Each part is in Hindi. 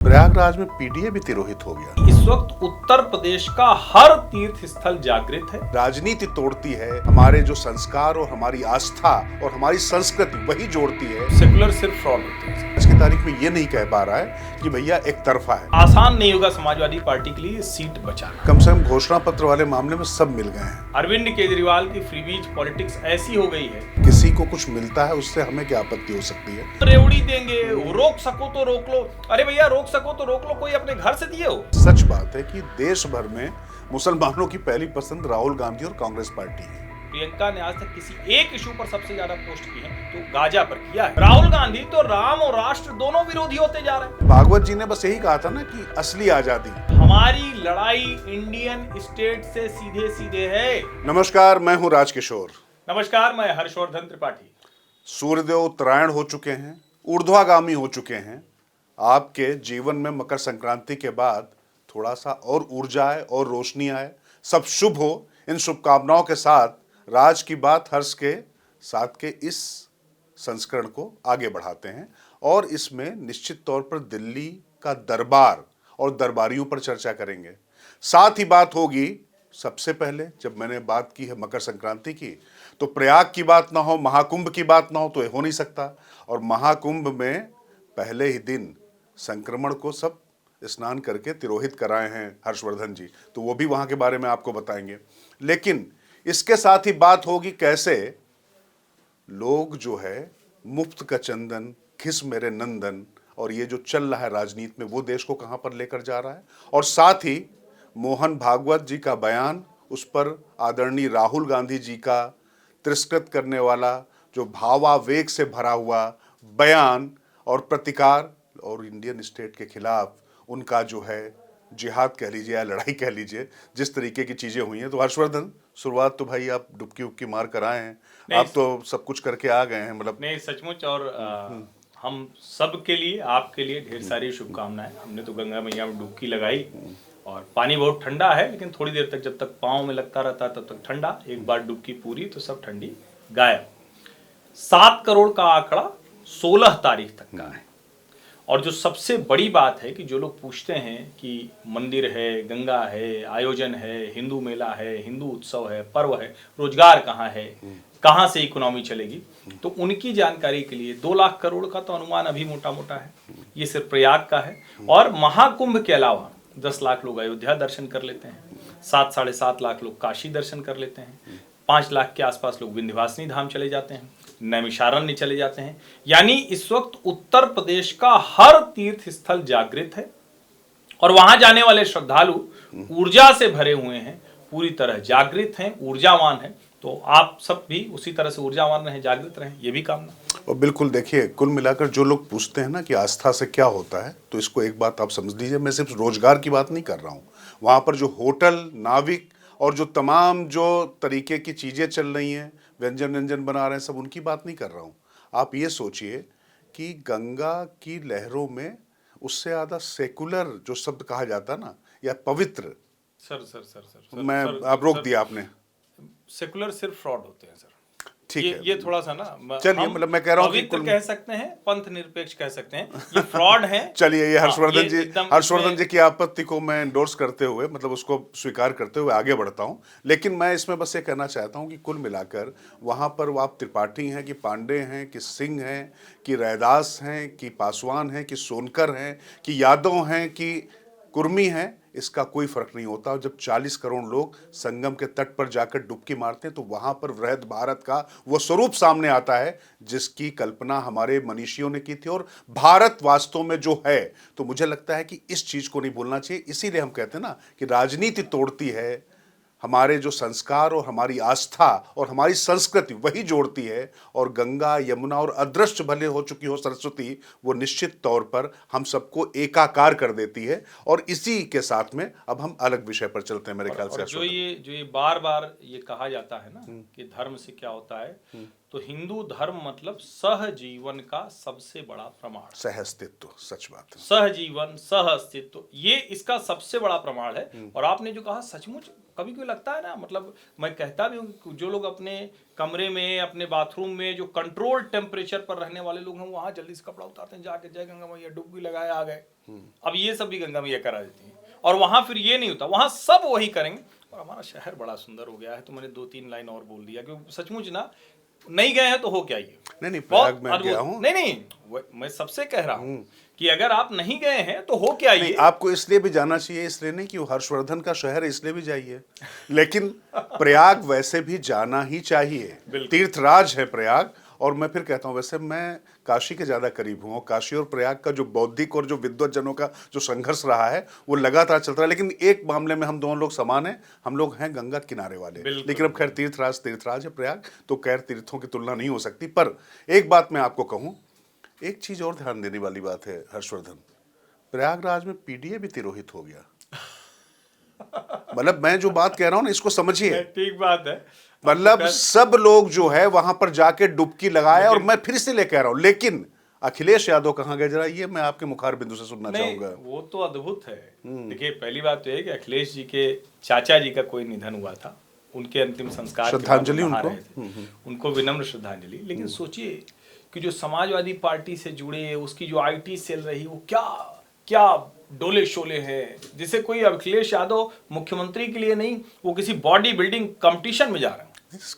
प्रयागराज में पीडीए भी तिरोहित हो गया। इस वक्त उत्तर प्रदेश का हर तीर्थ स्थल जागृत है। राजनीति तोड़ती है हमारे जो संस्कार और हमारी आस्था और हमारी संस्कृति, वही जोड़ती है। सेकुलर सिर्फ फ्रॉड होते हैं। आज की तारीख में ये नहीं कह पा रहा है कि भैया एक तरफा है। आसान नहीं होगा समाजवादी पार्टी के लिए सीट बचाना। कम से कम घोषणा पत्र वाले मामले में सब मिल गए हैं। अरविंद केजरीवाल की फ्रीबीज पॉलिटिक्स ऐसी हो गई है, किसी को कुछ मिलता है उससे हमें क्या आपत्ति हो सकती है। रेवड़ी देंगे, रोक सको तो रोक लो। अरे भैया रोक सको तो रोक लो, कोई अपने घर से दिए हो। सच बात है कि देश भर में मुसलमानों की पहली पसंद राहुल गांधी और कांग्रेस पार्टी है। प्रियंका ने आज तक किसी एक इशू पर सबसे ज्यादा पोस्ट की है तो गाजा पर किया है। राहुल गांधी तो राम और राष्ट्र दोनों विरोधी होते जा रहे हैं। भागवत जी ने बस यही कहा था ना कि असली आजादी, हमारी लड़ाई इंडियन स्टेट से सीधे सीधे है। नमस्कार, मैं हूं राजकिशोर। नमस्कार, मैं हर्षवर्धन त्रिपाठी। सूर्यदेव उत्तरायण हो चुके हैं, ऊर्ध्वागामी हो चुके हैं। आपके जीवन में मकर संक्रांति के बाद थोड़ा सा और ऊर्जा आए और रोशनी आए, सब शुभ हो। इन शुभकामनाओं के साथ राज की बात हर्ष के साथ के इस संस्करण को आगे बढ़ाते हैं और इसमें निश्चित तौर पर दिल्ली का दरबार और दरबारियों पर चर्चा करेंगे। साथ ही बात होगी, सबसे पहले जब मैंने बात की है मकर संक्रांति की, तो प्रयाग की बात ना हो, महाकुंभ की बात ना हो तो ये हो नहीं सकता। और महाकुंभ में पहले ही दिन संक्रमण को सब स्नान करके तिरोहित कराए हैं हर्षवर्धन जी, तो वो भी वहाँ के बारे में आपको बताएंगे। लेकिन इसके साथ ही बात होगी कैसे लोग जो है मुफ्त का चंदन, खिस मेरे नंदन, और ये जो चल रहा है राजनीति में वो देश को कहाँ पर लेकर जा रहा है। और साथ ही मोहन भागवत जी का बयान, उस पर आदरणीय राहुल गांधी जी का तिरस्कृत करने वाला जो भावावेग से भरा हुआ बयान और प्रतिकार, और इंडियन स्टेट के खिलाफ उनका जो है जिहाद कह लीजिए या लड़ाई कह लीजिए, जिस तरीके की चीज़ें हुई हैं। तो हर्षवर्धन, शुरुआत तो भाई आप डुबकी उबकी मार कर आए हैं, आप तो सब कुछ करके आ गए हैं। मतलब नहीं, सचमुच। और हम सब के लिए, आपके लिए ढेर सारी शुभकामनाएं। हमने तो गंगा मैया में डुबकी लगाई और पानी बहुत ठंडा है, लेकिन थोड़ी देर तक जब तक पाँव में लगता रहता है तब तक ठंडा। एक बार डुबकी पूरी तो सब ठंडी गायब। 7 करोड़ का आंकड़ा 16 तारीख तक का है। और जो सबसे बड़ी बात है कि जो लोग पूछते हैं कि मंदिर है, गंगा है, आयोजन है, हिंदू मेला है, हिंदू उत्सव है, पर्व है, रोजगार कहाँ है, कहाँ से इकोनॉमी चलेगी, तो उनकी जानकारी के लिए 2 लाख करोड़ का तो अनुमान अभी मोटा मोटा है। ये सिर्फ प्रयाग का है। और महाकुंभ के अलावा 10 लाख लोग अयोध्या दर्शन कर लेते हैं, 7 साढ़े 7 लाख लोग काशी दर्शन कर लेते हैं, 5 लाख के आसपास लोग विंध्यवासिनी धाम चले जाते हैं, नैमिषारण्य चले जाते हैं। यानी इस वक्त उत्तर प्रदेश का हर तीर्थ स्थल जागृत है और वहां जाने वाले श्रद्धालु ऊर्जा से भरे हुए हैं, पूरी तरह जागृत हैं, ऊर्जावान हैं। तो आप सब भी उसी तरह से ऊर्जावान रहें, जागृत रहें, ये भी कामना। और बिल्कुल देखिए, कुल मिलाकर जो लोग पूछते हैं ना कि आस्था से क्या होता है, तो इसको एक बात आप समझ लीजिए, मैं सिर्फ रोजगार की बात नहीं कर रहा हूँ। वहाँ पर जो होटल, नाविक और जो तमाम जो तरीके की चीज़ें चल रही हैं, व्यंजन बना रहे हैं, सब उनकी बात नहीं कर रहा हूँ। आप ये सोचिए कि गंगा की लहरों में उससे ज़्यादा सेकुलर जो शब्द कहा जाता है ना, या पवित्र, आप रोक दिया आपने। सेकुलर सिर्फ फ्रॉड होते हैं सर। ठीक है, ये थोड़ा सा ना, चलिए, मतलब मैं कह रहा हूँ कि कह सकते हैं, पंथ निरपेक्ष कह सकते हैं, ये फ्रॉड है। चलिए, ये हर्षवर्धन जी की आपत्ति को मैं एंडोर्स करते हुए, मतलब उसको स्वीकार करते हुए आगे बढ़ता हूँ। लेकिन मैं इसमें बस ये कहना चाहता हूँ कि कुल मिलाकर वहाँ पर आप त्रिपाठी हैं कि पांडे हैं कि सिंह हैं कि रैदास हैं कि पासवान हैं कि सोनकर हैं कि यादव हैं कि कुर्मी हैं, इसका कोई फर्क नहीं होता। और जब 40 करोड़ लोग संगम के तट पर जाकर डुबकी मारते हैं तो वहां पर वृहद भारत का वो स्वरूप सामने आता है जिसकी कल्पना हमारे मनीषियों ने की थी। और भारत वास्तव में जो है, तो मुझे लगता है कि इस चीज को नहीं भूलना चाहिए। इसीलिए हम कहते हैं ना कि राजनीति तोड़ती है हमारे जो संस्कार और हमारी आस्था और हमारी संस्कृति, वही जोड़ती है। और गंगा, यमुना और अदृश्य भले हो चुकी हो सरस्वती, वो निश्चित तौर पर हम सबको एकाकार कर देती है। और इसी के साथ में अब हम अलग विषय पर चलते हैं मेरे ख्याल से। जो ये बार बार ये कहा जाता है ना कि धर्म से क्या होता है, तो हिंदू धर्म मतलब सहजीवन का सबसे बड़ा प्रमाण। सहअस्तित्व, सच बात है। सहजीवन, सहअस्तित्व, ये इसका सबसे बड़ा प्रमाण है। और आपने जो कहा सचमुच, कभी कभी लगता है ना, मतलब मैं कहता भी हूँ, जो लोग अपने कमरे में, अपने बाथरूम में जो कंट्रोल टेम्परेचर पर रहने वाले लोग हैं, वहां जल्दी से कपड़ा उतारते हैं, जाके जय गंगा मैया, डुबकी लगाए आ गए। अब ये सब भी गंगा मैया करा देती हैं, और वहां फिर ये नहीं होता, वहां सब वही करेंगे। और हमारा शहर बड़ा सुंदर हो गया है। तो मैंने 2-3 लाइन और बोल दिया, क्योंकि सचमुच ना, नहीं गए हैं तो हो क्या ये? नहीं, प्रयाग में गया हूँ। नहीं, मैं सबसे कह रहा हूँ कि अगर आप नहीं गए हैं तो हो क्या ये? आपको इसलिए भी जाना चाहिए, इसलिए नहीं कि वो हर्षवर्धन का शहर है इसलिए भी जाइए, लेकिन प्रयाग वैसे भी जाना ही चाहिए। तीर्थराज है प्रयाग। और मैं फिर कहता हूँ, वैसे मैं काशी के ज़्यादा करीब हूँ, और काशी और प्रयाग का जो बौद्धिक और जो विद्वत जनों का जो संघर्ष रहा है वो लगातार चलता है। लेकिन एक मामले में हम दोनों लोग समान हैं, हम लोग हैं गंगा किनारे वाले। लेकिन अब खैर तीर्थराज है प्रयाग, तो खैर तीर्थों की तुलना नहीं हो सकती। पर एक बात मैं आपको कहूँ, एक चीज़ और ध्यान देने वाली बात है हर्षवर्धन, प्रयागराज में पीडीए भी तिरोहित हो गया। मतलब मैं जो बात कह रहा हूँ ना, इसको समझिए। ठीक बात है। मतलब सब लोग जो है वहां पर जाके डुबकी लगाए। और मैं फिर से ले कह रहा हूं, लेकिन अखिलेश यादव कहां गए, जरा ये मैं आपके मुखार बिंदु से सुनना चाहूंगा। वो तो अद्भुत है। देखिए, पहली बात तो है कि अखिलेश जी के चाचा जी का कोई निधन हुआ था, उनके अंतिम संस्कार श्रद्धांजलि उनको विनम्र श्रद्धांजलि। लेकिन सोचिए कि जो समाजवादी पार्टी से जुड़े, उसकी जो आईटी सेल रही, वो क्या क्या डोले शोले हैं, जिसे कोई अखिलेश यादव मुख्यमंत्री के लिए नहीं, वो किसी बॉडी बिल्डिंग कंपटीशन में जा रहे हैं।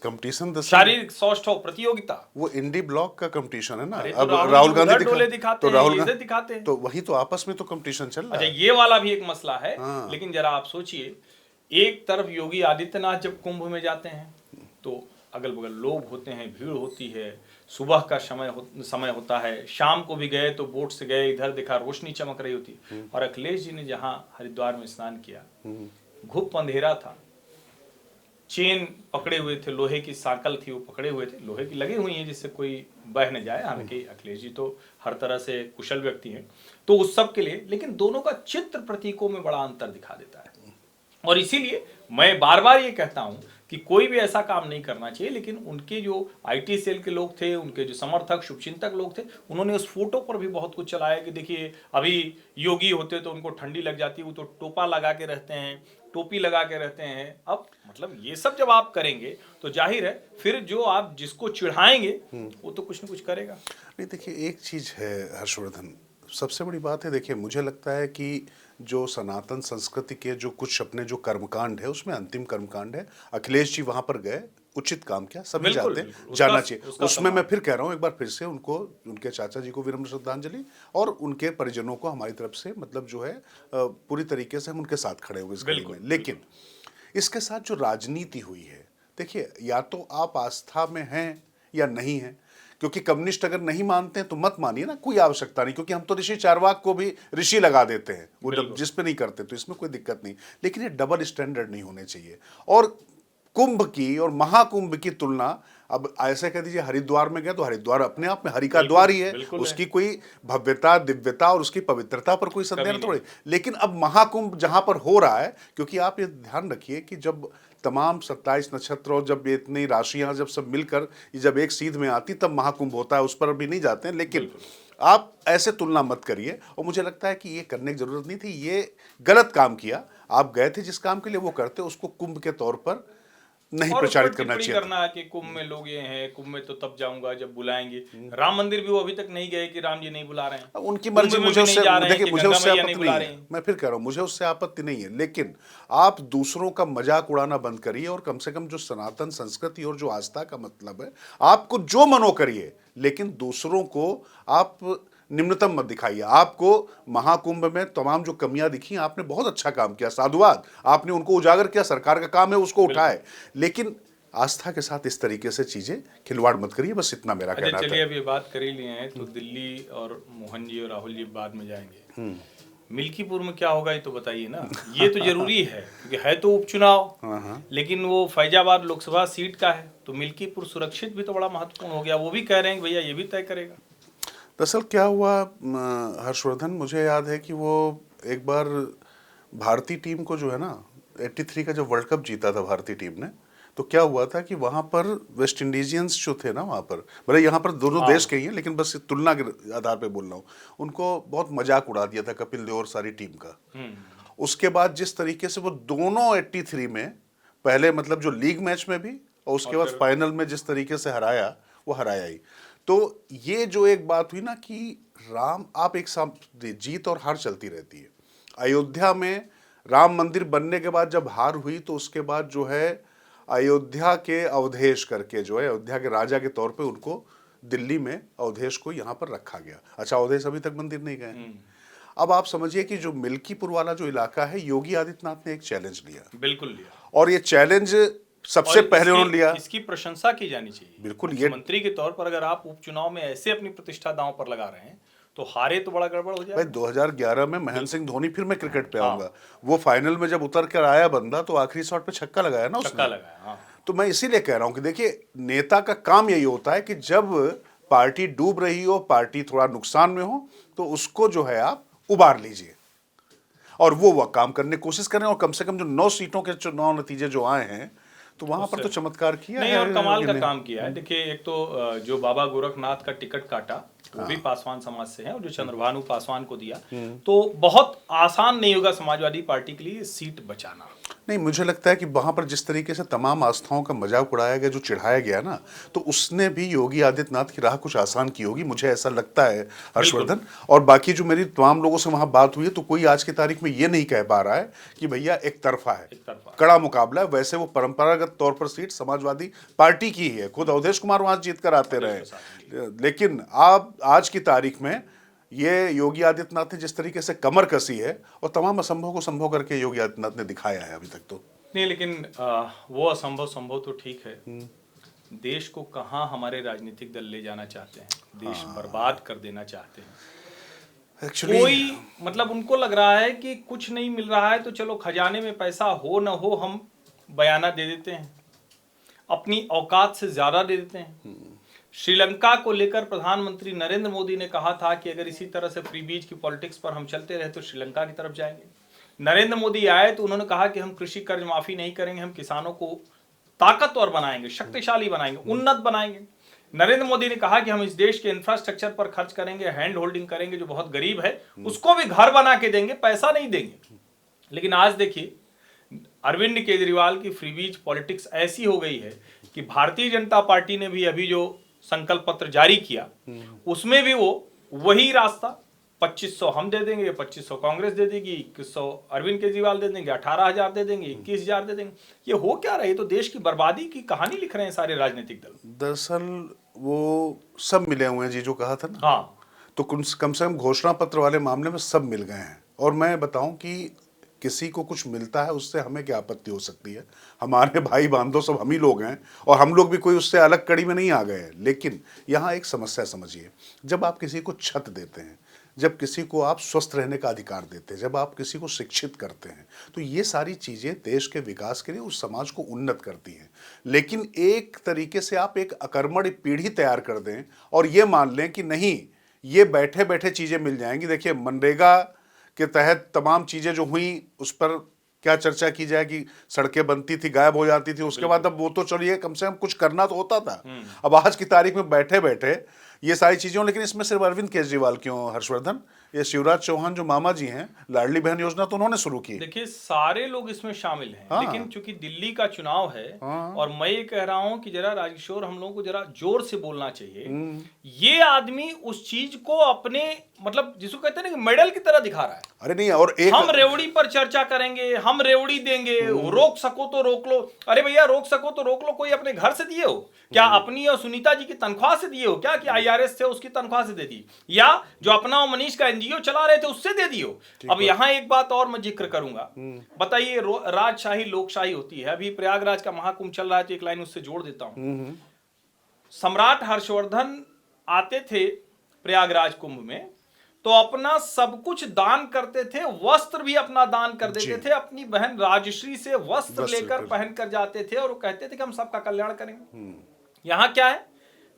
कंपटीशन, शारीरिक सौष्ठव प्रतियोगिता, वो इंडी ब्लॉक का कंपटीशन है ना। अब राहुल गांधी दिखाते हैं, तो वही तो आपस में तो कंपटीशन चल रहा है। अच्छा, ये वाला भी एक मसला है। लेकिन जरा आप सोचिए, एक तरफ योगी आदित्यनाथ जब कुंभ में जाते हैं तो अगल बगल लोग होते हैं, भीड़ होती है, सुबह का समय होता है, शाम को भी गए तो बोट से गए, इधर देखा रोशनी चमक रही होती। और अखिलेश जी ने जहां हरिद्वार में स्नान किया, घुप अंधेरा था, चेन पकड़े हुए थे, लोहे की साकल थी, वो पकड़े हुए थे, लोहे की लगी हुई है जिससे कोई बह न जाए। हालांकि अखिलेश जी तो हर तरह से कुशल व्यक्ति हैं, तो उस सब के लिए, लेकिन दोनों का चित्र प्रतीकों में बड़ा अंतर दिखा देता है। और इसीलिए मैं बार बार ये कहता हूं कि कोई भी ऐसा काम नहीं करना चाहिए। लेकिन उनके जो आईटी सेल के लोग थे, उनके जो समर्थक शुभचिंतक लोग थे, उन्होंने उस फोटो पर भी बहुत कुछ चलाया कि देखिए, अभी योगी होते तो उनको ठंडी लग जाती, वो तो टोपा लगा के रहते हैं, टोपी लगा के रहते हैं। अब मतलब ये सब जब आप करेंगे तो जाहिर है फिर जो आप जिसको चिढ़ाएंगे वो तो कुछ न कुछ करेगा। नहीं, देखिए एक चीज़ है हर्षवर्धन, सबसे बड़ी बात है, देखिए मुझे लगता है कि जो सनातन संस्कृति के जो कुछ अपने जो कर्मकांड है, उसमें अंतिम कर्मकांड है, अखिलेश जी वहां पर गए, उचित काम किया, सभी जाते हैं, जाना चाहिए। उसमें मैं फिर कह रहा हूं, एक बार फिर से उनको, उनके चाचा जी को विनम्र श्रद्धांजलि, और उनके परिजनों को हमारी तरफ से, मतलब जो है पूरी तरीके से हम उनके साथ खड़े हुए इस घड़ी में। लेकिन इसके साथ जो राजनीति हुई है, देखिए, या तो आप आस्था में हैं या नहीं है, क्योंकि कम्युनिस्ट अगर नहीं मानते हैं तो मत मानिए ना, कोई आवश्यकता नहीं, क्योंकि हम तो ऋषि चारवाक को भी ऋषि लगा देते हैं, वो जिस पे नहीं करते, तो इसमें कोई दिक्कत नहीं। लेकिन ये डबल स्टैंडर्ड नहीं होने चाहिए। और कुंभ की और महाकुंभ की तुलना, अब ऐसे कह दीजिए हरिद्वार में गए तो हरिद्वार अपने आप में हरि का द्वार ही है, उसकी कोई भव्यता, दिव्यता और उसकी पवित्रता पर कोई संदेह थोड़ी। लेकिन अब महाकुंभ जहां पर हो रहा है, क्योंकि आप ये ध्यान रखिए कि जब तमाम 27 नक्षत्र और जब इतनी राशियां जब सब मिलकर जब एक सीध में आती, तब महाकुंभ होता है, उस पर भी नहीं जाते हैं। लेकिन आप ऐसे तुलना मत करिए, और मुझे लगता है कि ये करने की जरूरत नहीं थी, ये गलत काम किया। आप गए थे जिस काम के लिए, वो करते, उसको कुंभ के तौर पर नहीं प्रचारित करना चाहिए। करना कि कुंभ में लोग ये हैं, कुंभ में तो तब जाऊंगा जब बुलाएंगे। राम मंदिर भी वो अभी तक नहीं गए कि राम जी नहीं बुला रहे हैं, उनकी मर्जी, मुझे उससे, देखिए मुझे उससे आपत्ति नहीं है, मैं फिर कह रहा हूं मुझे उससे आपत्ति नहीं है। लेकिन आप दूसरों का मजाक उड़ाना बंद करिए, और कम से कम जो सनातन संस्कृति और जो आस्था का मतलब है, आपको जो मनो करिए, लेकिन दूसरों को आप निम्नतम मत दिखाइए। आपको महाकुंभ में तमाम जो कमियां दिखी, आपने बहुत अच्छा काम किया, साधुवाद, आपने उनको उजागर किया, सरकार का काम है उसको उठाए, लेकिन आस्था के साथ इस तरीके से चीजें खिलवाड़ मत करिए, बस इतना मेरा कहना है। चलिए, अब ये बात कर ही लिए हैं तो दिल्ली और मोहन जी और राहुल जी बाद में जाएंगे, मिल्कीपुर में क्या होगा ये तो बताइए ना। ये तो जरूरी है क्योंकि है तो उपचुनाव, लेकिन वो फैजाबाद लोकसभा सीट का है, तो मिल्कीपुर सुरक्षित भी तो बड़ा महत्वपूर्ण हो गया। वो भी कह रहे हैं कि भैया ये भी तय करेगा। दरअसल क्या हुआ हर्षवर्धन, मुझे याद है कि वो एक बार भारतीय टीम को जो है ना, 83 का जब वर्ल्ड कप जीता था भारतीय टीम ने, तो क्या हुआ था कि वहां पर वेस्ट इंडीजियंस जो थे ना, वहां पर भले यहाँ पर दोनों देश के ही हैं, लेकिन बस तुलना के आधार पे बोल रहा हूँ, उनको बहुत मजाक उड़ा दिया था कपिल देव और सारी टीम का। उसके बाद जिस तरीके से वो दोनों 83 में पहले मतलब जो लीग मैच में भी और उसके बाद फाइनल में जिस तरीके से हराया, वो हराया ही। तो ये जो एक बात हुई ना कि राम, आप एक साथ जीत और हार चलती रहती है। अयोध्या में राम मंदिर बनने के बाद जब हार हुई तो उसके बाद जो है अयोध्या के अवधेश करके जो है अयोध्या के राजा के तौर पे उनको दिल्ली में अवधेश को यहाँ पर रखा गया। अच्छा, अवधेश अभी तक मंदिर नहीं गए। अब आप समझिए कि जो मिल्कीपुर वाला जो इलाका है, योगी आदित्यनाथ ने एक चैलेंज लिया, बिल्कुल लिया, और ये चैलेंज सबसे पहले उन्होंने लिया। इसकी प्रशंसा की जानी चाहिए। बिल्कुल, ये मंत्री के तौर पर अगर आप उपचुनाव में ऐसे अपनी प्रतिष्ठा दांव पर लगा रहे हैं तो हारे तो बड़ा गड़बड़ हो जाएगा। भाई 2011 में महेंद्र सिंह धोनी, फिर मैं क्रिकेट पे आऊंगा, वो फाइनल में जब उतर कर आया बंदा तो आखिरी शॉट पे छक्का लगाया ना उसने। छक्का लगाया, हाँ। तो मैं इसीलिए कह रहा हूं कि देखिए, नेता का काम यही होता है कि जब पार्टी डूब रही हो, पार्टी थोड़ा नुकसान में हो, तो उसको जो है आप उबार लीजिए, और वो काम करने की कोशिश करें। और कम से कम जो 9 सीटों के चुनाव नतीजे जो आए हैं, तो वहां पर तो चमत्कार किया नहीं, है और कमाल का काम किया है। देखिए, एक तो जो बाबा गोरखनाथ का टिकट काटा वो भी पासवान समाज से है, और जो चंद्रभानु पासवान को दिया, तो बहुत आसान नहीं होगा समाजवादी पार्टी के लिए सीट बचाना। नहीं, मुझे लगता है कि वहां पर जिस तरीके से तमाम आस्थाओं का मजाक उड़ाया गया, जो चिढ़ाया गया ना, तो उसने भी योगी आदित्यनाथ की राह कुछ आसान की होगी, मुझे ऐसा लगता है हर्षवर्धन। और बाकी जो मेरी तमाम लोगों से वहां बात हुई है, तो कोई आज की तारीख में ये नहीं कह पा रहा है कि भैया एक तरफा है, कड़ा मुकाबला है। वैसे वो परंपरागत तौर पर सीट समाजवादी पार्टी की ही है, खुद अवधेश कुमार वहां जीत कर आते रहे। लेकिन आप आज की तारीख में ये योगी आदित्यनाथ ने जिस तरीके से कमर कसी है, और तमाम असंभव को संभव करके योगी आदित्यनाथ ने दिखाया है अभी तक। तो नहीं, लेकिन वो असंभव संभव तो ठीक है। देश को कहाँ हमारे राजनीतिक दल ले जाना चाहते हैं, देश बर्बाद कर देना चाहते हैं। कोई मतलब उनको लग रहा है कि कुछ नहीं मिल रहा है तो चलो खजाने में पैसा हो न हो हम बयाना दे देते हैं, अपनी औकात से ज्यादा दे देते हैं। श्रीलंका को लेकर प्रधानमंत्री नरेंद्र मोदी ने कहा था कि अगर इसी तरह से फ्री बीज की पॉलिटिक्स पर हम चलते रहे तो श्रीलंका की तरफ जाएंगे। नरेंद्र मोदी आए तो उन्होंने कहा कि हम कृषि कर्ज माफी नहीं करेंगे, हम किसानों को ताकतवर बनाएंगे, शक्तिशाली बनाएंगे, उन्नत बनाएंगे। नरेंद्र मोदी ने कहा कि हम इस देश के इंफ्रास्ट्रक्चर पर खर्च करेंगे, हैंड होल्डिंग करेंगे, जो बहुत गरीब है उसको भी घर बना के देंगे, पैसा नहीं देंगे। लेकिन आज देखिए, अरविंद केजरीवाल की फ्री बीज पॉलिटिक्स ऐसी हो गई है कि भारतीय जनता पार्टी ने भी अभी जो संकल्प पत्र जारी किया, उसमें भी वो वही रास्ता, 2500 हम दे देंगे, 2500 कांग्रेस दे देगी, 2100 अरविंद केजरीवाल दे देंगे, 18,000 दे देंगे, 21,000 दे देंगे। ये हो क्या रहा है? तो देश की बर्बादी की कहानी लिख रहे हैं सारे राजनीतिक दल। दरअसल वो सब मिले हुए हैं जी, जो कहा था ना। हाँ, तो कम से कम घोषणा पत्र वाले मामले में सब मिल गए हैं। और मैं बताऊं कि किसी को कुछ मिलता है उससे हमें क्या आपत्ति हो सकती है, हमारे भाई बांधो सब हम ही लोग हैं, और हम लोग भी कोई उससे अलग कड़ी में नहीं आ गए हैं। लेकिन यहाँ एक समस्या समझिए, जब आप किसी को छत देते हैं, जब किसी को आप स्वस्थ रहने का अधिकार देते हैं, जब आप किसी को शिक्षित करते हैं, तो ये सारी चीज़ें देश के विकास के लिए उस समाज को उन्नत करती हैं। लेकिन एक तरीके से आप एक अकर्मण्य पीढ़ी तैयार कर दें और ये मान लें कि नहीं, ये बैठे बैठे चीज़ें मिल जाएंगी। देखिए, मनरेगा के तहत तमाम चीज़ें जो हुई उस पर क्या चर्चा की जाए कि सड़कें बनती थी, गायब हो जाती थी, उसके बाद अब वो तो चलिए कम से कम कुछ करना तो होता था। अब आज की तारीख में बैठे बैठे ये सारी चीज़ें, लेकिन इसमें सिर्फ अरविंद केजरीवाल क्यों हर्षवर्धन, ये शिवराज चौहान जो मामा जी हैं, लाडली बहन योजना तो उन्होंने शुरू की। देखिए, सारे लोग इसमें शामिल हैं। लेकिन चूंकि दिल्ली का चुनाव है, और मैं ये कह रहा हूं कि जरा राजकिशोर, हम लोगों को जरा जोर से बोलना चाहिए। ये आदमी उस चीज को अपने मतलब जिसको कहते हैं ना कि मेडल की तरह दिखा रहा है। अरे नहीं, और एक हम रेवड़ी पर चर्चा करेंगे, हम रेवड़ी देंगे, रोक सको तो रोक लो। अरे भैया, रोक सको तो रोक लो, कोई अपने घर से दिए हो क्या? अपनी और सुनीता जी की तनख्वाह से दिए हो क्या? कि IRS थे उसकी तनख्वाह से दे दी, या जो अपना और मनीष का NGO चला रहे थे उससे दे दियो। अब यहाँ एक बात और मैं जिक्र करूंगा। बताइए, राजशाही लोकशाही होती है। अभी प्रयागराज का महाकुंभ चल रहा है, तो एक लाइन उससे जोड़ देता हूं। सम्राट हर्षवर्धन आते थे प्रयागराज कुंभ में, तो अपना सब कुछ दान करते थे, वस्त्र भी अपना दान कर देते थे, अपनी बहन राजश्री से वस्त्र लेकर पहन कर जाते थे, और वो कहते थे कि हम सबका कल्याण करेंगे। यहाँ क्या है?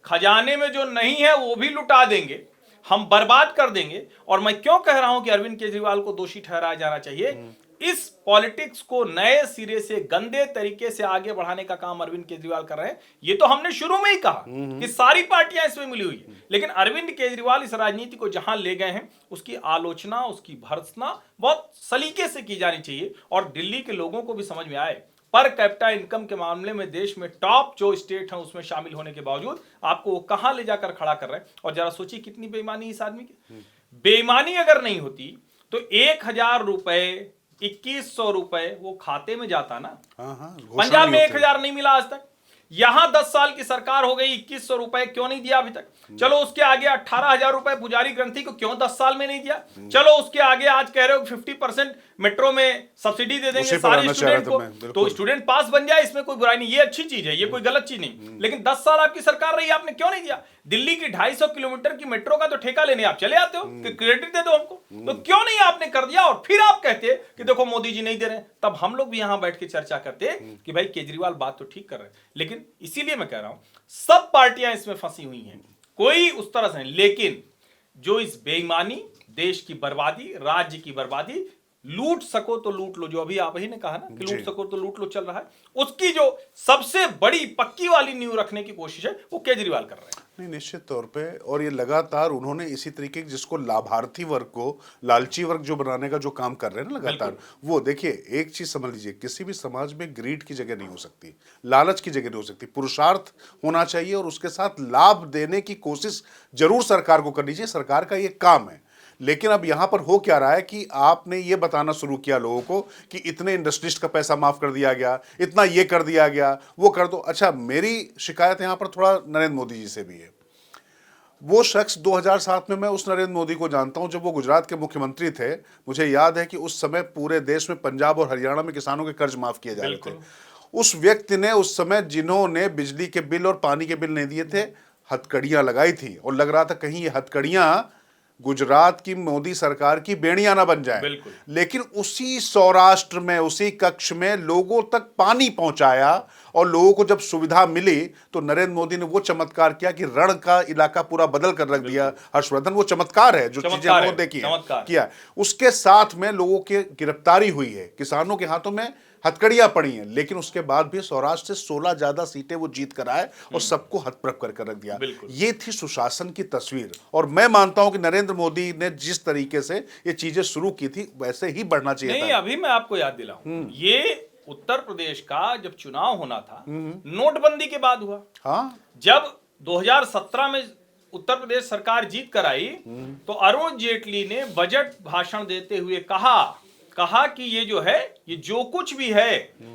खजाने में जो नहीं है वो भी लुटा देंगे, हम बर्बाद कर देंगे। और मैं क्यों कह रहा हूं कि अरविंद केजरीवाल को दोषी ठहराया जाना चाहिए? इस पॉलिटिक्स को नए सिरे से गंदे तरीके से आगे बढ़ाने का काम अरविंद केजरीवाल कर रहे हैं। ये तो हमने शुरू में ही कहा कि सारी पार्टियां इसमें मिली हुई है, लेकिन अरविंद केजरीवाल इस राजनीति को जहां ले गए हैं उसकी आलोचना, उसकी भर्त्सना बहुत सलीके से की जानी चाहिए और दिल्ली के लोगों को भी समझ में आए। पर कैपिटा इनकम के मामले में देश में टॉप जो स्टेट है उसमें शामिल होने के बावजूद आपको वो कहां ले जाकर खड़ा कर रहे हैं। और जरा सोचिए कितनी बेईमानी इस आदमी की। बेईमानी अगर नहीं होती तो 1000 रुपए, 2100 रुपए वो खाते में जाता ना। पंजाब में 1000 नहीं मिला आज तक। यहां 10 साल की सरकार हो गई, 2100 रुपए क्यों नहीं दिया अभी तक? चलो उसके आगे 18,000 रुपए पुजारी ग्रंथी को क्यों 10 साल में नहीं दिया? चलो उसके आगे आज कह रहे हो 50% मेट्रो में सब्सिडी दे देंगे सारे स्टूडेंट को, तो स्टूडेंट पास बन जाए, इसमें कोई बुराई नहीं, ये अच्छी चीज है, ये कोई गलत चीज नहीं। लेकिन 10 साल आपकी सरकार रही, आपने क्यों नहीं दिया? दिल्ली की 250 किलोमीटर की मेट्रो का तो ठेका लेने आप चले आते हो कि क्रेडिट दे दो हमको, तो क्यों नहीं आपने कर दिया? और फिर आप कहते कि देखो मोदी जी नहीं दे रहे। तब हम लोग भी यहां बैठ के चर्चा करते कि भाई केजरीवाल बात तो ठीक कर रहे हैं, लेकिन इसीलिए मैं कह रहा हूं सब पार्टियां इसमें फंसी हुई हैं, कोई उस तरह से नहीं। लेकिन जो इस बेईमानी, देश की बर्बादी, राज्य की बर्बादी, लूट सको तो लूट लो, जो अभी आप ही ने कहा ना कि लूट सको तो लूट लो चल रहा है, उसकी जो सबसे बड़ी पक्की वाली नींव रखने की कोशिश है वो केजरीवाल कर रहे हैं। नहीं, निश्चित तौर पे। और ये लगातार उन्होंने इसी तरीके की, जिसको लाभार्थी वर्ग को लालची वर्ग जो बनाने का जो काम कर रहे हैं ना लगातार, वो देखिए एक चीज समझ लीजिए, किसी भी समाज में ग्रीड की जगह नहीं हो सकती, लालच की जगह नहीं हो सकती, पुरुषार्थ होना चाहिए और उसके साथ लाभ देने की कोशिश जरूर सरकार को करनी चाहिए, सरकार का ये काम है। लेकिन अब यहां पर हो क्या रहा है कि आपने ये बताना शुरू किया लोगों को कि इतने इंडस्ट्रिस्ट का पैसा माफ कर दिया गया, इतना ये कर दिया गया, वो कर दो। अच्छा, मेरी शिकायत यहां पर थोड़ा नरेंद्र मोदी जी से भी है। वो शख्स 2007 में, मैं उस नरेंद्र मोदी को जानता हूं जब वो गुजरात के मुख्यमंत्री थे। मुझे याद है कि उस समय पूरे देश में, पंजाब और हरियाणा में किसानों के कर्ज माफ किए जा रहे थे। उस व्यक्ति ने उस समय, जिन्होंने बिजली के बिल और पानी के बिल नहीं दिए थे, हथकड़ियां लगाई थी और लग रहा था कहीं ये हथकड़ियां गुजरात की मोदी सरकार की बेड़ियां ना बन जाए। लेकिन उसी सौराष्ट्र में, उसी कक्ष में लोगों तक पानी पहुंचाया और लोगों को जब सुविधा मिली तो नरेंद्र मोदी ने वो चमत्कार किया कि रण का इलाका पूरा बदल कर रख दिया। हर्षवर्धन, वो चमत्कार है जो चीजें हम लोग देखी किया। उसके साथ में लोगों की गिरफ्तारी हुई है, किसानों के हाथों में हथकड़ियां पड़ी हैं, लेकिन उसके बाद भी सौराष्ट्र से 16 ज्यादा सीटें वो जीत कर आए और सबको हतप्रभ कर रख दिया। ये थी सुशासन की तस्वीर। और मैं मानता हूं कि नरेंद्र मोदी ने जिस तरीके से ये चीजें शुरू की थी वैसे ही बढ़ना चाहिए नहीं, अभी मैं आपको याद दिलाऊं, ये उत्तर प्रदेश का जब चुनाव होना था नोटबंदी के बाद हुआ। हाँ, जब 2017 में उत्तर प्रदेश सरकार जीत कर आई तो अरुण जेटली ने बजट भाषण देते हुए कहा कि ये जो है, ये जो कुछ भी है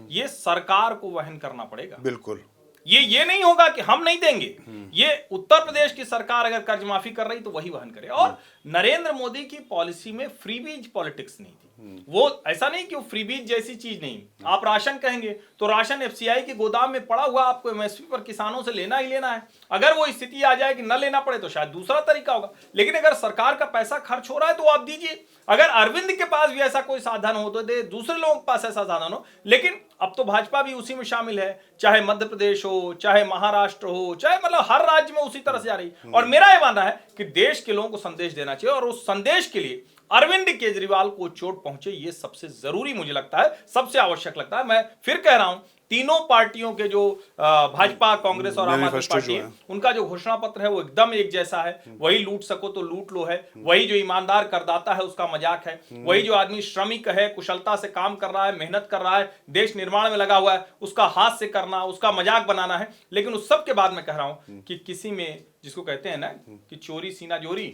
ये सरकार को वहन करना पड़ेगा। बिल्कुल, ये नहीं होगा कि हम नहीं देंगे, ये उत्तर प्रदेश की सरकार अगर कर्ज माफी कर रही तो वही वहन करे। और नरेंद्र मोदी की पॉलिसी में फ्रीबीज पॉलिटिक्स नहीं थी। वो ऐसा नहीं कि वो फ्रीबीज जैसी चीज नहीं। आप राशन कहेंगे तो राशन एफसीआई के गोदाम में पड़ा हुआ आपको एमएसपी पर किसानों से लेना ही लेना है। अगर वो स्थिति आ जाए कि न लेना पड़े तो शायद दूसरा तरीका होगा, लेकिन अगर सरकार का पैसा खर्च हो रहा है तो आप दीजिए। अगर अरविंद के पास भी ऐसा कोई साधन हो तो दे, दूसरे लोगों के पास ऐसा साधन हो। लेकिन अब तो भाजपा भी उसी में शामिल है, चाहे मध्य प्रदेश हो, चाहे महाराष्ट्र हो, चाहे मतलब हर राज्य में उसी तरह से जा रही। और मेरा यह मानना है कि देश के लोगों को संदेश देना चाहिए और उस संदेश के लिए अरविंद केजरीवाल को चोट पहुंचे, ये सबसे जरूरी मुझे लगता है, सबसे आवश्यक लगता है। मैं फिर कह रहा हूं, तीनों पार्टियों के जो भाजपा, कांग्रेस और आम आदमी पार्टी है, उनका जो घोषणा पत्र है वो एकदम एक जैसा है। वही लूट सको तो लूट लो है, वही जो ईमानदार करदाता है उसका मजाक है, वही जो आदमी श्रमिक है, कुशलता से काम कर रहा है, मेहनत कर रहा है, देश निर्माण में लगा हुआ है, उसका हाथ से करना, उसका मजाक बनाना है। लेकिन उस सब के बाद मैं कह रहा हूं कि किसी में, जिसको कहते हैं ना कि चोरी सीना जोरी,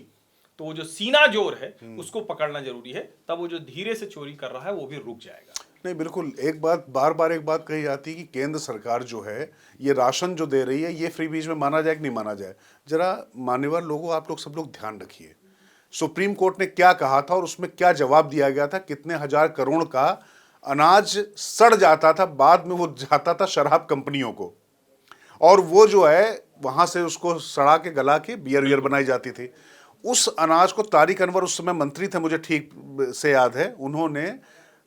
तो वो जो सीना जोर है उसको पकड़ना जरूरी है, तब वो जो धीरे से चोरी कर रहा है वो भी रुक जाएगा। नहीं, बिल्कुल। एक बात, बार बार एक बात कही जाती है कि केंद्र सरकार जो है ये राशन जो दे रही है ये फ्री बीज में माना जाए कि नहीं माना जाए। जरा मान्यवर लोगों, आप लोग सब लोग ध्यान रखिए, सुप्रीम कोर्ट ने क्या कहा था और उसमें क्या जवाब दिया गया था। कितने हजार करोड़ का अनाज सड़ जाता था, बाद में वो जाता था शराब कंपनियों को, और वो जो है वहां से उसको सड़ा के गला के बियर बनाई जाती थी। उस अनाज को तारिक अनवर उस समय मंत्री थे, मुझे ठीक से याद है, उन्होंने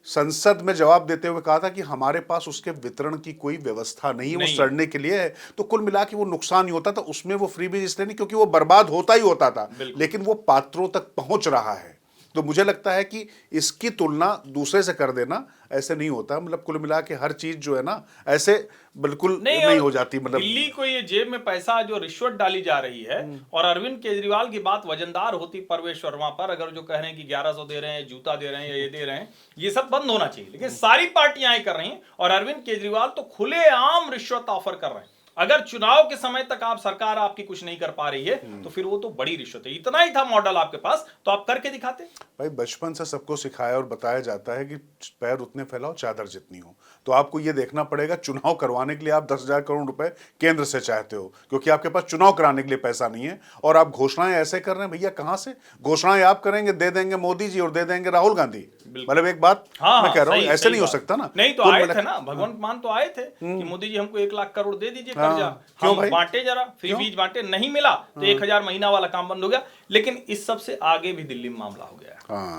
संसद में जवाब देते हुए कहा था कि हमारे पास उसके वितरण की कोई व्यवस्था नहीं है, वो सड़ने के लिए है। तो कुल मिला के वो नुकसान ही होता था, उसमें वो फ्रीबीज इसलिए नहीं क्योंकि वो बर्बाद होता ही होता था, लेकिन वो पात्रों तक पहुंच रहा है। तो मुझे लगता है कि इसकी तुलना दूसरे से कर देना ऐसे नहीं होता। मतलब कुल मिला के हर चीज जो है ना ऐसे बिल्कुल नहीं हो जाती। मतलब दिल्ली को ये जेब में पैसा जो रिश्वत डाली जा रही है, और अरविंद केजरीवाल की बात वजनदार होती परवेश वर्मा पर, अगर जो कह रहे हैं कि 1100 दे रहे हैं, जूता दे रहे हैं, या ये दे रहे हैं, ये सब बंद होना चाहिए। लेकिन सारी पार्टियां ये कर रही हैं, और अरविंद केजरीवाल तो खुलेआम रिश्वत ऑफर कर रहे हैं। अगर चुनाव के समय तक आप सरकार आपकी कुछ नहीं कर पा रही है, तो फिर वो तो बड़ी रिश्वत है। इतना ही था मॉडल आपके पास, तो आप करके दिखाते। भाई बचपन से सबको सिखाया और बताया जाता है कि पैर उतने फैलाओ चादर जितनी हो। तो आपको ये देखना पड़ेगा, चुनाव करवाने के लिए आप 10,000 करोड़ रुपए केंद्र से चाहते हो, क्योंकि आपके पास चुनाव कराने के लिए पैसा नहीं है, और आप घोषणाएं ऐसे कर रहे हैं। भैया कहां से घोषणाएं आप करेंगे? दे देंगे मोदी जी और दे देंगे राहुल गांधी। मतलब एक बात मैं कह रहा हूं, ऐसे नहीं हो सकता ना। नहीं तो आए थे ना, भगवंत मान तो आए थे कि मोदी जी हमको 1 लाख करोड़ दे दीजिए कर्जा, क्यों हम भाई? बांटे, जरा फ्री बीज बांटे, नहीं मिला तो 1,000 महीना वाला काम बंद हो गया। लेकिन इस सबसे आगे भी दिल्ली में मामला हो गया।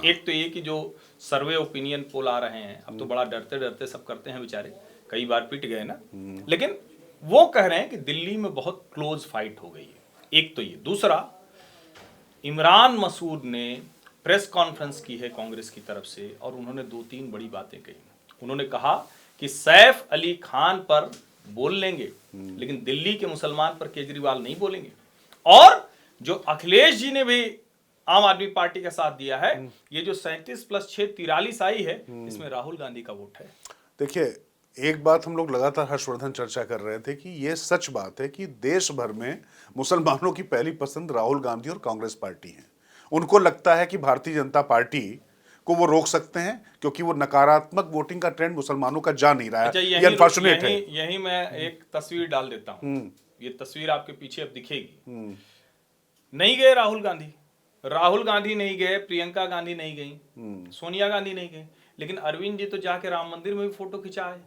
एक तो ये कि जो सर्वे ओपिनियन पोल आ रहे हैं, अब तो बड़ा डरते डरते सब करते हैं बेचारे, कई बार पिट गए ना, लेकिन वो कह रहे हैं कि दिल्ली में बहुत क्लोज फाइट हो गई है। एक तो ये, दूसरा इमरान मसूद ने प्रेस कॉन्फ्रेंस की है कांग्रेस की तरफ से, और उन्होंने 2-3 बड़ी बातें कही। उन्होंने कहा कि सैफ अली खान पर बोल लेंगे, लेकिन दिल्ली के मुसलमान पर केजरीवाल नहीं बोलेंगे। और जो अखिलेश जी ने भी आम आदमी पार्टी का साथ दिया है, ये जो 37+6 43 आई है, इसमें राहुल गांधी का वोट है। देखिए, एक बात हम लोग लगातार हर्षवर्धन चर्चा कर रहे थे कि ये सच बात है कि देश भर में मुसलमानों की पहली पसंद राहुल गांधी और कांग्रेस पार्टी है। उनको लगता है कि भारतीय जनता पार्टी को वो रोक सकते हैं, क्योंकि वो नकारात्मक वोटिंग का ट्रेंड मुसलमानों का जा नहीं रहा है। अच्छा, ये अनफॉर्चुनेट है। यही मैं एक तस्वीर डाल देता हूं। ये तस्वीर आपके पीछे अब दिखेगी। नहीं गए राहुल गांधी, राहुल गांधी नहीं गए, प्रियंका गांधी नहीं गई, सोनिया गांधी नहीं गई, लेकिन अरविंद जी तो जाके राम मंदिर में भी फोटो खिंचाए।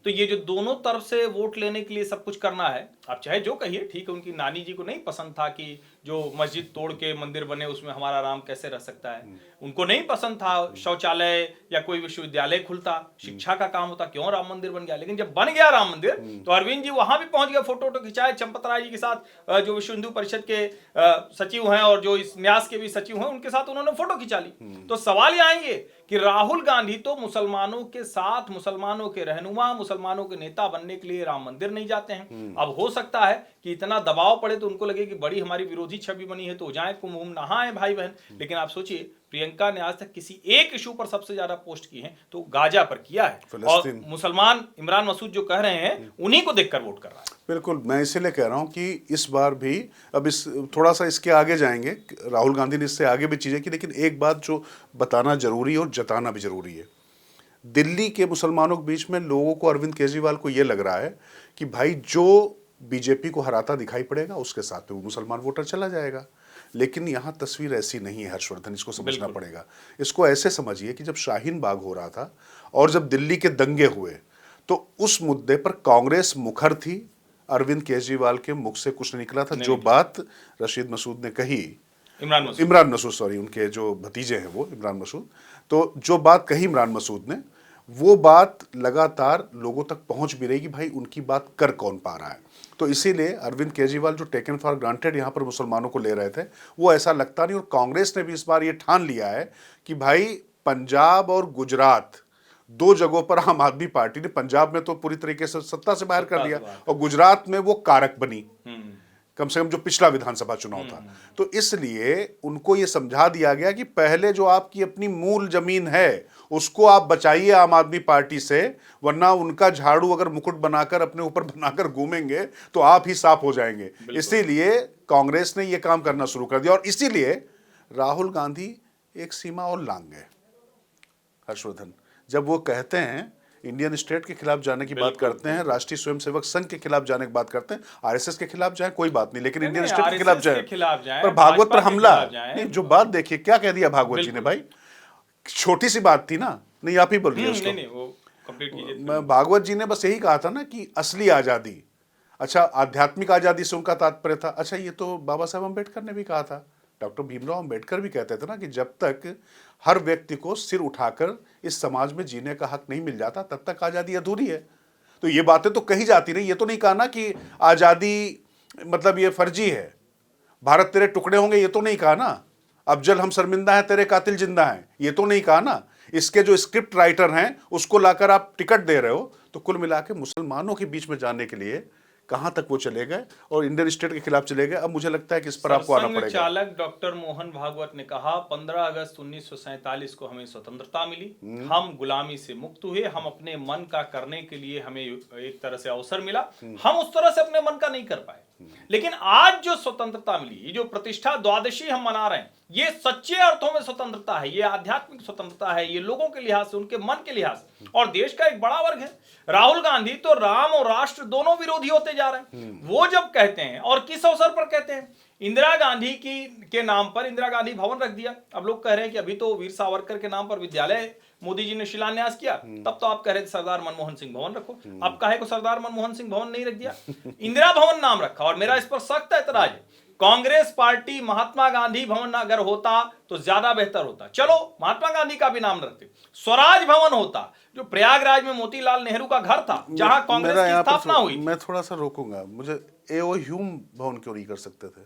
तो ये जो दोनों तरफ से वोट लेने के लिए सब कुछ करना है, आप चाहे जो कहिए, ठीक है, उनकी नानी जी को नहीं पसंद था कि जो मस्जिद तोड़ के मंदिर बने उसमें हमारा राम कैसे रह सकता है। उनको नहीं पसंद था शौचालय या कोई विश्वविद्यालय खुलता, शिक्षा का काम होता, क्यों राम मंदिर बन गया। लेकिन जब बन गया राम मंदिर, तो अरविंद जी वहां भी पहुंच गए, फोटो खिंचाए चंपत राय जी के साथ, जो विश्व हिंदू परिषद के सचिव हैं और जो इस न्यास के भी सचिव हैं, उनके साथ उन्होंने फोटो खिंचा ली। तो सवाल यहाँ ये कि राहुल गांधी तो मुसलमानों के साथ, मुसलमानों के रहनुमा, मुसलमानों के नेता बनने के लिए राम मंदिर नहीं जाते हैं। अब हो सकता है कि इतना दबाव पड़े तो उनको लगे कि बड़ी हमारी विरोधी छवि बनी है तो जाए, कुंभ नहाए भाई बहन। लेकिन आप सोचिए, प्रियंका ने आज तक किसी एक इशू पर सबसे ज्यादा पोस्ट की है तो गाजा पर किया है, और मुसलमान इमरान मसूद जो कह रहे हैं उन्हीं को देखकर वोट कर रहा है। बिल्कुल, मैं इसीलिए कह रहा हूं कि इस बार भी, अब इस थोड़ा सा इसके आगे जाएंगे, राहुल गांधी ने इससे आगे भी चीजें की, लेकिन एक बात जो बताना जरूरी है और जताना भी जरूरी है, दिल्ली के मुसलमानों के बीच में लोगों को, अरविंद केजरीवाल को यह लग रहा है कि भाई जो बीजेपी को हराता दिखाई पड़ेगा उसके साथ में वो मुसलमान वोटर चला जाएगा। लेकिन यहाँ तस्वीर ऐसी नहीं है हर्षवर्धन, इसको समझना पड़ेगा। इसको ऐसे समझिए कि जब शाहीन बाग हो रहा था और जब दिल्ली के दंगे हुए, तो उस मुद्दे पर कांग्रेस मुखर थी, अरविंद केजरीवाल के मुख से कुछ नहीं निकला था। जो बात रशीद मसूद ने कही, इमरान मसूद सॉरी, उनके जो भतीजे हैं वो इमरान मसूद, तो जो बात कही इमरान मसूद ने, वो बात लगातार लोगों तक पहुंच भी रही कि भाई उनकी बात कर कौन पा रहा है। तो इसीलिए अरविंद केजरीवाल जो टेकन फॉर ग्रांटेड यहाँ पर मुसलमानों को ले रहे थे, वो ऐसा लगता नहीं। और कांग्रेस ने भी इस बार ये ठान लिया है कि भाई पंजाब और गुजरात, 2 जगहों पर आम आदमी पार्टी ने, पंजाब में तो पूरी तरीके से सत्ता से बाहर कर दिया, और गुजरात में वो कारक बनी, कम से कम जो पिछला विधानसभा चुनाव था। तो इसलिए उनको ये समझा दिया गया कि पहले जो आपकी अपनी मूल जमीन है उसको आप बचाइए आम आदमी पार्टी से, वरना उनका झाड़ू अगर मुकुट बनाकर अपने ऊपर बनाकर घूमेंगे तो आप ही साफ हो जाएंगे। इसीलिए कांग्रेस ने यह काम करना शुरू कर दिया, और इसीलिए राहुल गांधी एक सीमा और लांग गए हर्षवर्धन, जब वो कहते हैं इंडियन स्टेट के खिलाफ जाने की बात करते हैं, राष्ट्रीय स्वयंसेवक संघ के खिलाफ जाने की बात करते हैं, आरएसएस के खिलाफ जाए कोई बात नहीं, लेकिन इंडियन स्टेट के खिलाफ जाए, पर भागवत पर हमला नहीं। जो बात देखिए क्या कह दिया भागवत जी ने, भाई छोटी सी बात थी ना, नहीं आप ही बोलिए उसको। नहीं, वो कंप्लीट कीजिए। भागवत जी ने बस यही कहा था ना कि असली आजादी, अच्छा आध्यात्मिक आजादी से उनका तात्पर्य था। अच्छा ये तो बाबा साहब अम्बेडकर ने भी कहा था, डॉक्टर भीमराव अम्बेडकर भी कहते थे ना कि जब तक हर व्यक्ति को सिर उठाकर इस समाज में जीने का हक नहीं मिल जाता तब तक आजादी अधूरी है। तो ये बातें तो कही जाती रही, ये तो नहीं कहा ना कि आजादी मतलब ये फर्जी है, भारत तेरे टुकड़े होंगे, ये तो नहीं कहा ना। अफजल हम शर्मिंदा हैं, तेरे कातिल जिंदा हैं, ये तो नहीं कहा ना। इसके जो स्क्रिप्ट राइटर हैं उसको लाकर आप टिकट दे रहे हो। तो कुल मिला के मुसलमानों के बीच में जाने के लिए कहां तक वो चले गए और इंडियन स्टेट के खिलाफ चले गए। अब मुझे लगता है कि इस पर आपको आना सरसंघ पड़ेगा। चालक डॉक्टर मोहन भागवत ने कहा 15 अगस्त 1947 को हमें स्वतंत्रता मिली, हम गुलामी से मुक्त हुए, हम अपने मन का करने के लिए हमें एक तरह से अवसर मिला, हम उस तरह से अपने मन का नहीं कर पाए। लेकिन आज जो स्वतंत्रता मिली, ये जो प्रतिष्ठा द्वादशी हम मना रहे हैं, ये सच्चे अर्थों में स्वतंत्रता है, ये आध्यात्मिक स्वतंत्रता है, ये लोगों के लिहाज से, उनके मन के लिहाज से। और देश का एक बड़ा वर्ग है, राहुल गांधी तो राम और राष्ट्र दोनों विरोधी होते जा रहे हैं। वो जब कहते हैं, और किस अवसर पर कहते हैं, इंदिरा गांधी की के नाम पर इंदिरा गांधी भवन रख दिया। अब लोग कह रहे हैं कि अभी तो वीर सावरकर के नाम पर विद्यालय मोदी जी ने शिलान्यास किया, तब तो आप कह रहे थे सरदार मनमोहन सिंह भवन रखो। अब काहे को सरदार मनमोहन सिंह भवन नहीं रख दिया, इंदिरा भवन नाम रखा। और मेरा इस पर सख्त ऐतराज है। कांग्रेस पार्टी महात्मा गांधी भवन अगर होता तो ज्यादा बेहतर होता। चलो महात्मा गांधी का भी नाम रखते, स्वराज भवन होता, जो प्रयागराज में मोतीलाल नेहरू का घर था, जहां कांग्रेस की स्थापना हुई। मैं थोड़ा सा रोकूंगा, मुझे एओ ह्यूम भवन क्यों नहीं कर सकते थे?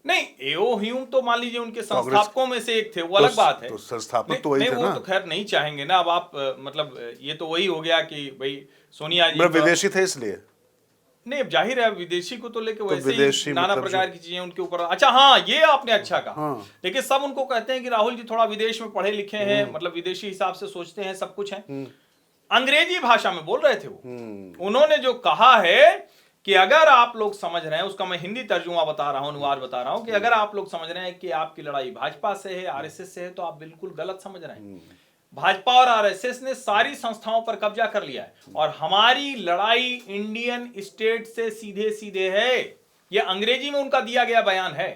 नहीं, एओ ह्यूम तो मान लीजिए उनके संस्थापकों में से एक थे, वो अलग बात है। तो संस्थापक तो वही थे वो ना। तो खैर नहीं चाहेंगे ना। अब आप मतलब ये तो वही हो गया कि भाई सोनिया जी विदेशी थे इसलिए नहीं। अब जाहिर है विदेशी को तो लेके वैसे विदेशी ही नाना मतलब प्रकार की चीजें उनके ऊपर। अच्छा हाँ, ये आपने अच्छा कहा। हाँ। लेकिन सब उनको कहते हैं कि राहुल जी थोड़ा विदेश में पढ़े लिखे हैं, मतलब विदेशी हिसाब से सोचते हैं, सब कुछ है। अंग्रेजी भाषा में बोल रहे थे वो। उन्होंने जो कहा है कि अगर आप लोग समझ रहे हैं, उसका मैं हिंदी तर्जुमा बता रहा हूं, अनुवाद बता रहा हूं, कि अगर आप लोग समझ रहे हैं कि आपकी लड़ाई भाजपा से है, आरएसएस से है, तो आप बिल्कुल गलत समझ रहे हैं। भाजपा और आरएसएस ने सारी संस्थाओं पर कब्जा कर लिया है और हमारी लड़ाई इंडियन स्टेट से सीधे सीधे है। ये अंग्रेजी में उनका दिया गया बयान है।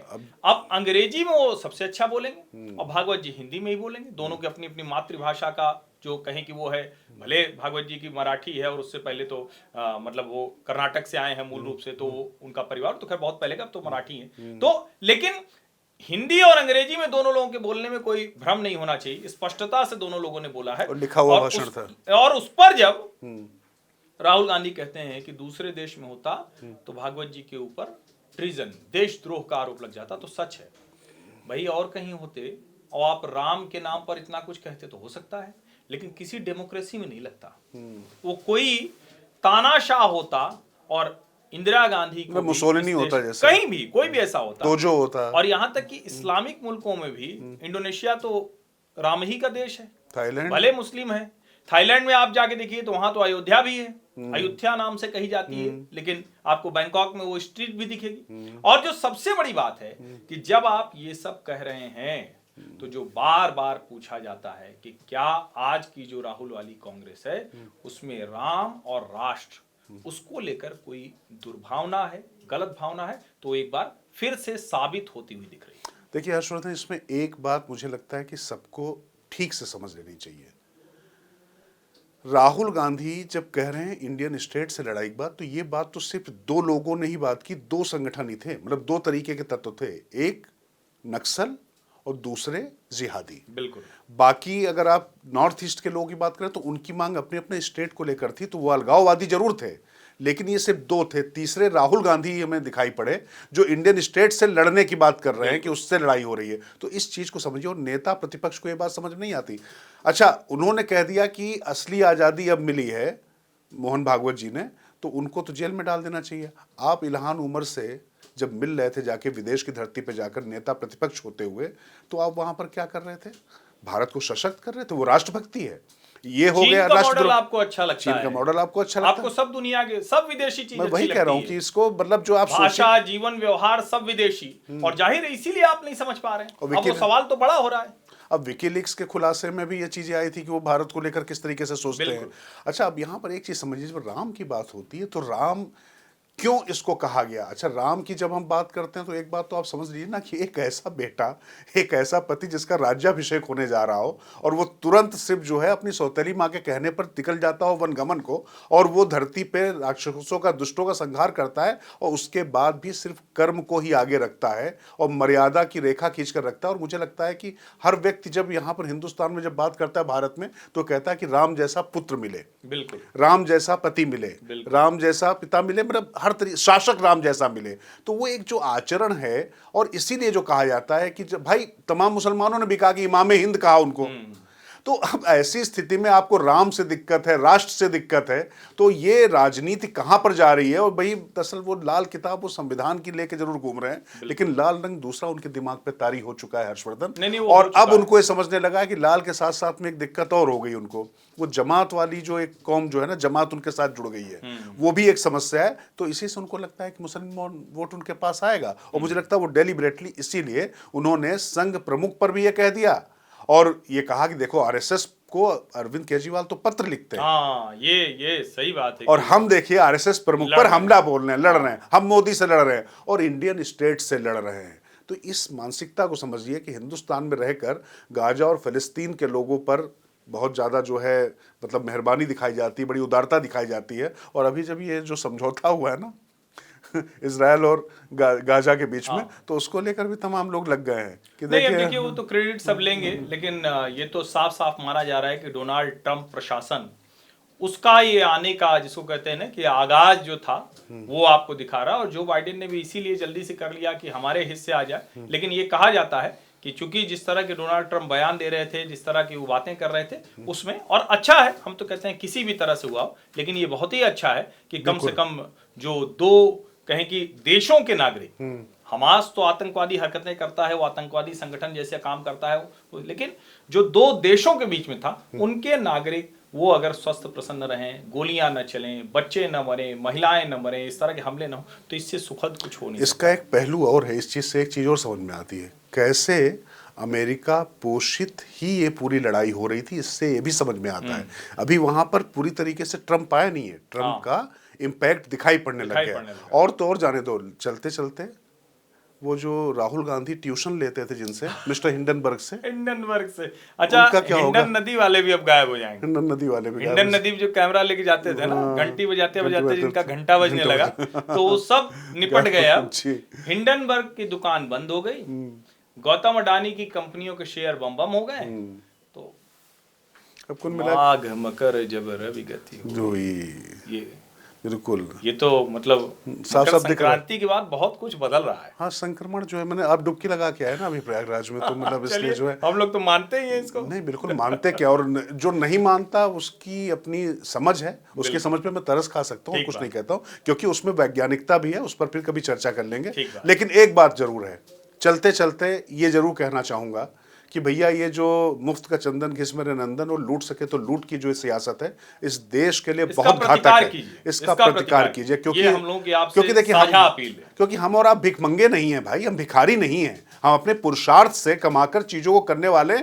अब अंग्रेजी में वो सबसे अच्छा बोलेंगे और भागवत जी हिंदी में ही बोलेंगे। दोनों की अपनी अपनी मातृभाषा का जो कहें कि वो है, भले भागवत जी की मराठी है और उससे पहले तो मतलब वो कर्नाटक से आए हैं मूल रूप से, तो उनका परिवार तो खैर बहुत पहले का तो मराठी है। तो लेकिन हिंदी और अंग्रेजी में दोनों लोगों के बोलने में कोई भ्रम नहीं होना चाहिए, स्पष्टता से दोनों लोगों ने बोला है। और लिखा हुआ भाषण था। और उस पर जब राहुल गांधी कहते हैं कि दूसरे देश में होता तो भागवत जी के ऊपर ट्रीजन, देशद्रोह का आरोप लग जाता, तो सच है भाई। और कहीं होते और आप राम के नाम पर इतना कुछ कहते तो हो सकता है, लेकिन किसी डेमोक्रेसी में नहीं लगता। वो कोई तानाशाह होता और इंदिरा गांधी को मुसोलिनी होता, जैसे कहीं भी कोई भी ऐसा होता, तो जो होता। और यहां तक कि इस्लामिक मुल्कों में भी, इंडोनेशिया तो राम ही का देश है, थाईलैंड भले मुस्लिम है। थाईलैंड में आप जाके देखिए तो वहां तो अयोध्या भी है, अयोध्या नाम से कही जाती है, लेकिन आपको बैंकॉक में वो स्ट्रीट भी दिखेगी। और जो सबसे बड़ी बात है कि जब आप ये सब कह रहे हैं तो जो बार बार पूछा जाता है कि क्या आज की जो राहुल वाली कांग्रेस है उसमें राम और राष्ट्र, उसको लेकर कोई दुर्भावना है, गलत भावना है, तो एक बार फिर से साबित होती हुई दिख रही है। देखिए हर्षवर्धन, इसमें एक बात मुझे लगता है कि सबको ठीक से समझ लेनी चाहिए। राहुल गांधी जब कह रहे हैं इंडियन स्टेट से लड़ाई की बात, तो ये बात तो सिर्फ दो लोगों ने ही बात की, दो संगठन ही थे, मतलब दो तरीके के तत्व थे, एक नक्सल और दूसरे जिहादी। बिल्कुल। बाकी अगर आप नॉर्थ ईस्ट के लोगों की बात करें तो उनकी मांग अपने अपने स्टेट को लेकर थी, तो वो अलगाववादी जरूर थे, लेकिन ये सिर्फ दो थे। तीसरे राहुल गांधी ही हमें दिखाई पड़े जो इंडियन स्टेट से लड़ने की बात कर रहे हैं कि उससे लड़ाई हो रही है। तो इस चीज को समझिए, और नेता प्रतिपक्ष को ये बात समझ नहीं आती। अच्छा, उन्होंने कह दिया कि असली आजादी अब मिली है मोहन भागवत जी ने, तो उनको तो जेल में डाल देना चाहिए। आप इल्हान उमर से जब मिल रहे थे जाके विदेश की धरती पर जाकर नेता प्रतिपक्ष होते हुए, तो आप वहां पर क्या कर रहे थे? भारत को सशक्त कर रहे थे। वो राष्ट्रभक्ति है। ये हो गया राष्ट्रद्रोह। आपको अच्छा लगता है? चीन का मॉडल आपको अच्छा लगता है? आपको सब दुनिया के सब विदेशी चीजें, मैं वही कह रहा हूं कि इसको मतलब जो आप भाषा, जीवन, व्यवहार सब विदेशी, और जाहिर है इसीलिए आप नहीं समझ पा रहे हैं। अब वो सवाल तो बड़ा हो रहा है। अब विकीलीक्स के खुलासे में भी ये चीजें आई थी कि वो भारत को लेकर किस तरीके से सोचते हैं। अच्छा, अब यहाँ पर एक चीज समझिए, जब राम की बात होती है तो राम क्यों इसको कहा गया? अच्छा, राम की जब हम बात करते हैं तो एक बात तो आप समझ लीजिए ना कि एक ऐसा बेटा, एक ऐसा पति जिसका राज्याभिषेक होने जा रहा हो और वो तुरंत सिर्फ जो है अपनी सौतेली माँ के कहने पर निकल जाता हो वनगमन को, और वो धरती पे राक्षसों का, दुष्टों का संहार करता है, और उसके बाद भी सिर्फ कर्म को ही आगे रखता है और मर्यादा की रेखा खींच कर रखता है। और मुझे लगता है कि हर व्यक्ति जब यहाँ पर हिंदुस्तान में जब बात करता है भारत में, तो कहता है कि राम जैसा पुत्र मिले, बिल्कुल, राम जैसा पति मिले, राम जैसा पिता मिले, मतलब हर तरीके शासक राम जैसा मिले। तो वो एक जो आचरण है, और इसीलिए जो कहा जाता है कि जब भाई तमाम मुसलमानों ने भी कहा कि इमाम हिंद कहा उनको। तो अब ऐसी स्थिति में आपको राम से दिक्कत है, राष्ट्र से दिक्कत है, तो ये राजनीति कहां पर जा रही है। और भाई दरअसल वो लाल किताब, वो संविधान की लेके जरूर घूम रहे हैं, लेकिन लाल रंग दूसरा उनके दिमाग पे तारी हो चुका है हर्षवर्धन। नहीं, वो और हो चुका अब है। उनको ये समझने लगा है कि लाल के साथ साथ में एक दिक्कत और हो गई उनको, वो जमात वाली जो एक कौम जो है ना, जमात उनके साथ जुड़ गई है, वो भी एक समस्या है। तो इसी से उनको लगता है कि मुसलमान वोट उनके पास आएगा। और मुझे लगता है वो डेलिबरेटली इसीलिए उन्होंने संघ प्रमुख पर भी ये कह दिया, और ये कहा कि देखो आरएसएस को अरविंद केजरीवाल तो पत्र लिखते हैं, हाँ, ये सही बात है। और हम देखिए आरएसएस प्रमुख लड़ पर रहे हैं। हमला बोल रहे हैं, लड़ रहे हैं, हम मोदी से लड़ रहे हैं और इंडियन स्टेट से लड़ रहे हैं। तो इस मानसिकता को समझिए कि हिंदुस्तान में रहकर गाजा और फिलिस्तीन के लोगों पर बहुत ज़्यादा जो है मतलब मेहरबानी दिखाई जाती है, बड़ी उदारता दिखाई जाती है। और अभी जब ये जो समझौता हुआ है ना इजराइल और गाजा के बीच में, तो उसको लेकर भी तमाम लोग लग गए हैं कि नहीं, अब देखिए देखिए वो तो क्रेडिट सब लेंगे, लेकिन ये तो साफ साफ माना जा रहा है कि डोनाल्ड ट्रंप प्रशासन उसका ये आने का, जिसको कहते हैं ना कि आगाज जो था, वो आपको दिखा रहा है। और जो बाइडेन ने भी इसीलिए जल्दी से कर लिया कि हमारे हिस्से आ जाए। लेकिन ये कहा जाता है कि चूंकि जिस तरह के डोनाल्ड ट्रंप बयान दे रहे थे, जिस तरह की वो बातें कर रहे थे उसमें, और अच्छा है, हम तो कहते हैं किसी भी तरह से हुआ हो, लेकिन ये बहुत ही अच्छा है कि कम से कम जो दो कहें कि देशों के नागरिक, हमास तो आतंकवादी हरकतें करता है, वो आतंकवादी संगठन जैसे काम करता है, लेकिन जो दो देशों के बीच में था, उनके नागरिक वो अगर स्वस्थ प्रसन्न रहें, गोलियां न चलें, बच्चे न मरें, महिलाएं न मरें, इस तरह के हमले न हो, तो इससे सुखद कुछ हो नहीं। इसका एक पहलू और है, इस चीज से एक चीज और समझ में आती है, कैसे अमेरिका पोषित ही ये पूरी लड़ाई हो रही थी, इससे ये भी समझ में आता है। अभी वहां पर पूरी तरीके से ट्रंप आया नहीं है, ट्रंप का इम्पैक्ट दिखाई पड़ने लग गया। और तो और जाने दो, चलते चलते वो जो राहुल गांधी ट्यूशन लेते थे जिनसे, मिस्टर हिंडनबर्ग से, अच्छा, उनका क्या होगा? हिंडन नदी वाले भी अब गायब हो जाएंगे। हिंडन नदी वाले भी, हिंडन नदी जो कैमरा लेके जाते थे ना, घंटी बजाते बजाते जिनका घंटा बजने लगा, तो वो सब निपट गया। हिंडनबर्ग की दुकान बंद हो गई, गौतम अडानी की कंपनियों के शेयर बम बम हो गए। तो अब कुल मिला माघ मकर जब रवि गति जो ये बिल्कुल, ये तो मतलब साफ साफ दिख रहा है। संक्रांति के बाद बहुत कुछ बदल रहा है। हाँ, संक्रमण जो है, मैंने अब डुबकी लगा के आया ना अभी प्रयागराज में, तो मतलब इसलिए जो है, हम लोग तो मानते ही हैं इसको। नहीं बिल्कुल मानते क्या, और जो नहीं मानता उसकी अपनी समझ है, उसकी समझ पे मैं तरस खा सकता हूँ, कुछ नहीं कहता हूँ, क्योंकि उसमें वैज्ञानिकता भी है, उस पर फिर कभी चर्चा कर लेंगे। लेकिन एक बात जरूर है, चलते चलते ये जरूर कहना चाहूंगा कि भैया ये जो मुफ्त का चंदन घिस मेरे नंदन और लूट सके तो लूट की जो सियासत है, इस देश के लिए बहुत घातक है। इसका प्रतिकार कीजिए, क्योंकि हम लोगों की आपसे क्योंकि देखिए क्योंकि हम और आप भिखमंगे नहीं हैं भाई, हम भिखारी नहीं हैं, हम अपने पुरुषार्थ से कमाकर चीजों को करने वाले,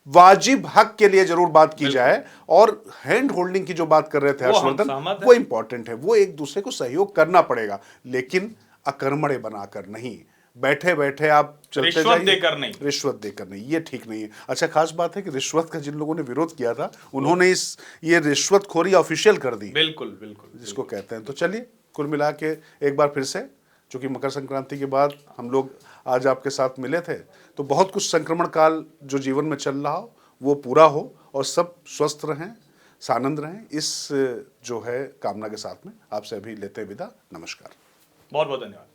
वाजिब हक के लिए जरूर बात की जाए। और हैंड होल्डिंग की जो बात कर रहे थे हर्षवर्धन, वो इंपॉर्टेंट है, वो एक दूसरे को सहयोग करना पड़ेगा, लेकिन अकर्मण्य बनाकर नहीं, बैठे बैठे आप चलते जाइए, रिश्वत देकर नहीं, ये ठीक नहीं है। अच्छा, खास बात है कि रिश्वत का जिन लोगों ने विरोध किया था, उन्होंने ये रिश्वतखोरी ऑफिशियल कर दी, बिल्कुल बिल्कुल जिसको कहते हैं। तो चलिए, कुल मिला के एक बार फिर से, चूंकि मकर संक्रांति के बाद हम लोग आज आपके साथ मिले थे, तो बहुत कुछ संक्रमण काल जो जीवन में चल रहा हो वो पूरा हो, और सब स्वस्थ रहें, सानंद रहें, इस जो है कामना के साथ में आपसे अभी लेते हैं विदा। नमस्कार, बहुत बहुत धन्यवाद।